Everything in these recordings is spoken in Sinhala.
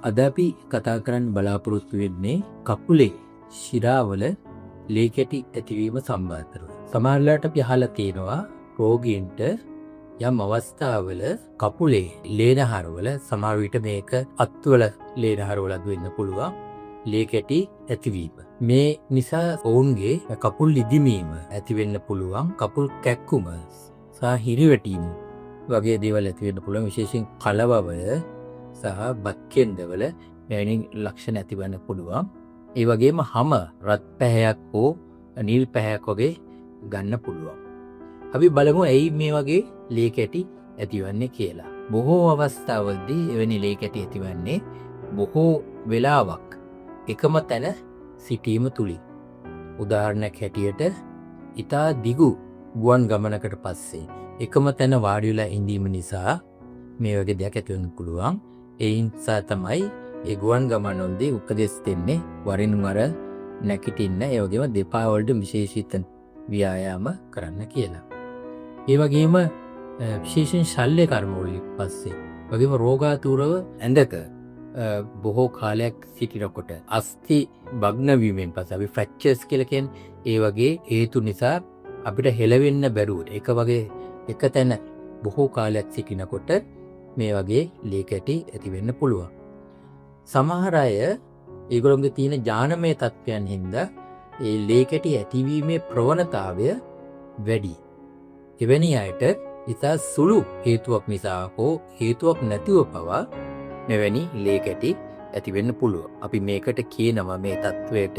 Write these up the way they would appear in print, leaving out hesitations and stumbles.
අද අපි කතා කරන්න බලාපොරොත්තු වෙන්නේ කකුලේ ශිරාවල ලේ කැටි ඇතිවීම සම්බන්ධව. සමහරවිට අපි අහලා තියෙනවා රෝගීන්ට යම් අවස්ථාවල කකුලේ ලේනහරවල සමහර විට මේක අත්වල ලේනහරවලත් වෙන්න පුළුවන් ලේ කැටි ඇතිවීම. මේ නිසා ඔවුන්ගේ කකුල් ඉදිමීම ඇති වෙන්න පුළුවන්, කකුල් කැක්කුම සහ හිරිවැටීම වගේ දේවල් ඇති වෙන්න පුළුවන්. විශේෂයෙන් කලවවය සහ බත්කෙන්දවල මෙවැනි ලක්ෂණ ඇතිවන්න පුළුවන්. ඒ වගේම හැම රත් පැහැයක් හෝ නිල් පැහැයක් වගේ ගන්න පුළුවන්. අපි බලමු ඇයි මේ වගේ ලේ කැටි ඇතිවන්නේ කියලා. බොහෝ අවස්ථාවලදී එවැනි ලේ කැටි ඇතිවන්නේ බොහෝ වෙලාවක් එකම තැන සිටීම තුලින්. උදාහරණයක් හැටියට ඊටා දිගු ගුවන් ගමනකට පස්සේ එකම තැන වාඩි වෙලා ඉඳීම නිසා මේ වගේ දෙයක් ඇති වෙන්න පුළුවන්. ඒ නිසා තමයි ඒ ගුවන් ගමනවලදී උපදෙස් දෙන්නේ වරින් වර නැගිටින්න, ඒ වගේම දෙපා වලට විශේෂිත ව්‍යායාම කරන්න කියලා. ඒ වගේම විශේෂයෙන් ශල්‍ය කර්ම වලින් පස්සේ වගේම රෝගාතුරව ඇඳක බොහෝ කාලයක් සිටිනකොට අස්ථි භග්න වීමෙන් පස්සේ අපි ෆ්‍රැක්චර්ස් කියලා කියන්නේ ඒ වගේ හේතු නිසා අපිට හෙලවෙන්න බැරුව එක වගේ එක තැන බොහෝ කාලයක් සිටිනකොට මේ වගේ ලේ කැටි ඇති වෙන්න පුළුවන්. සමහර අය ඒගොල්ලෝගේ තියෙන ඥානමය තත්ත්වයන් හින්දා ඒ ලේ කැටි ඇතිවීමේ ප්‍රවණතාවය වැඩි. එවැනි අයට ඉතා සුළු හේතුවක් නිසා හෝ හේතුවක් නැතිව පවා මෙවැනි ලේ කැටි ඇති වෙන්න පුළුවන්. අපි මේකට කියනවා මේ තත්ත්වයට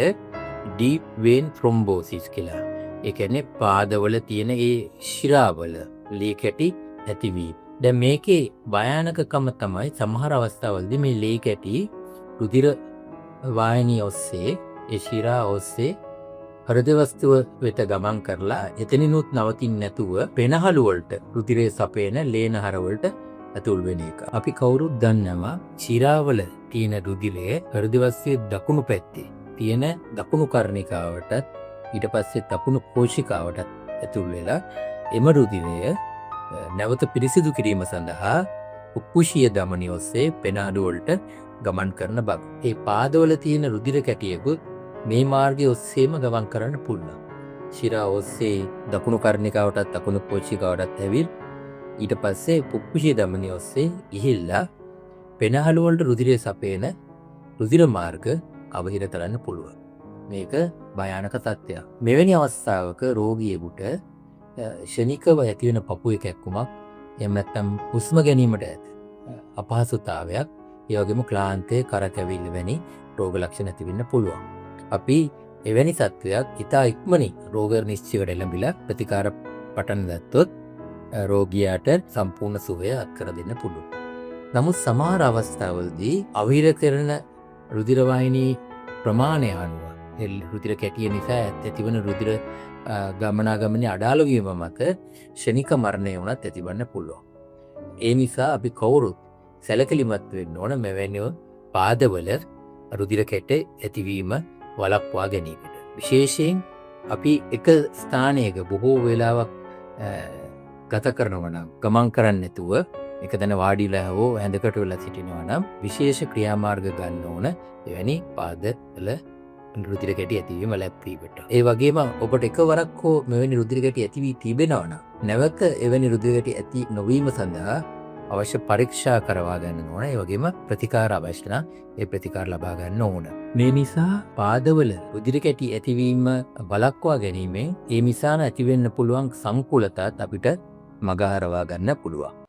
deep vein thrombosis කියලා. ඒ කියන්නේ පාදවල තියෙන ඒ ශිරාවල ලේ කැටි ඇතිවීම. දැන් මේකේ භයානකකම තමයි සමහර අවස්ථාවලදී මේ ලේ කැටි රුධිර වාහිනිය ඔස්සේ ඒ ශිරා ඔස්සේ හෘද වස්තුව වෙත ගමන් කරලා එතනිනුත් නවතින්නේ නැතුව පෙනහළු වලට රුධිරය සපයන ලේනහර වලට ඇතුල් වෙන එක. අපි කවුරුත් දන්නවා ශිරාවල තියෙන රුධිරය හෘද වස්තුවේ දකුණු පැත්තේ තියෙන දකුණු කර්ණිකාවටත් ඊට පස්සේ දකුණු කෝෂිකාවටත් ඇතුල් වෙලා එම රුධිරය නැවත පිරිසිදු කිරීම සඳහා උක්කුෂීය ධමනිය ඔස්සේ පෙනහළු වලට ගමන් කරන බව. ඒ පාදවල තියෙන රුධිර කැටියකුත් මේ මාර්ගය ඔස්සේම ගමන් කරන්න පුළුවන්. ශිරා ඔස්සේ දකුණු කර්ණිකාවටත් දකුණු කෝෂිකාවටත් ඇවිත් ඊට පස්සේ උක්කුෂීය ධමනිය ඔස්සේ ගිහිල්ලා පෙනහළු වලට රුධිරය සපයන රුධිර මාර්ග අවහිර කරන්න පුළුවන්. මේක භයානක තත්ත්වයක්. මෙවැනි අවස්ථාවක රෝගියෙකුට ශනිකව ඇතිවෙන පපුවේ කැක්කුමක්, එහෙම නැත්නම් හුස්ම ගැනීමට අපහසුතාවයක්, ඒ වගේම ක්ලාන්තය, කරකැවිල්ල වැනි රෝග ලක්ෂණ ඇති වෙන්න පුළුවන්. අපි එවැනි තත්ත්වයක් ඉතා ඉක්මනින් රෝග නිශ්චයකට එළඹිලා ප්‍රතිකාර පටන් ගත්තොත් රෝගියාට සම්පූර්ණ සුවය අත්කර දෙන්න පුළුවන්. නමුත් සමහර අවස්ථාවලදී අවහිර කරන රුධිර වාහිනී ප්‍රමාණය අනුව රුධිර කැටිය නිසා ඇතිවන රුධිර ගමනාගමනයේ අඩාල වීම මත ක්ෂණික මරණය වුණත් ඇතිවන්න පුළුවන්. ඒ නිසා අපි කවුරුත් සැලකිලිමත් වෙන්න ඕන මෙවැනි පාදවල රුධිර කැට ඇතිවීම වළක්වා ගැනීමට. විශේෂයෙන් අපි එක ස්ථානයක බොහෝ වෙලාවක් ගත කරනවා නම් ගමන් කරන්නේ නැතුව එක තැන වාඩිලා හෝ ඇඳකට වෙලා සිටිනවා නම් විශේෂ ක්‍රියාමාර්ග ගන්න ඕන එවැනි පාදවල රුධිර කැටි ඇතිවීම වැළැක්වීමට. ඒ වගේම ඔබට එකවරක් හෝ මෙවැනි රුධිර කැටි ඇතිවී තිබෙනවා නම් නැවත එවැනි රුධිර කැටි ඇති නොවීම සඳහා අවශ්‍ය පරීක්ෂා කරවා ගන්න ඕන. ඒ වගේම ප්‍රතිකාර අවශ්‍ය නම් ඒ ප්‍රතිකාර ලබා ගන්න ඕන. මේ නිසා පාදවල රුධිර කැටි ඇතිවීම වළක්වා ගැනීමෙන් ඒ නිසා ඇතිවෙන්න පුළුවන් සංකූලතාවත් අපිට මගහරවා ගන්න පුළුවන්.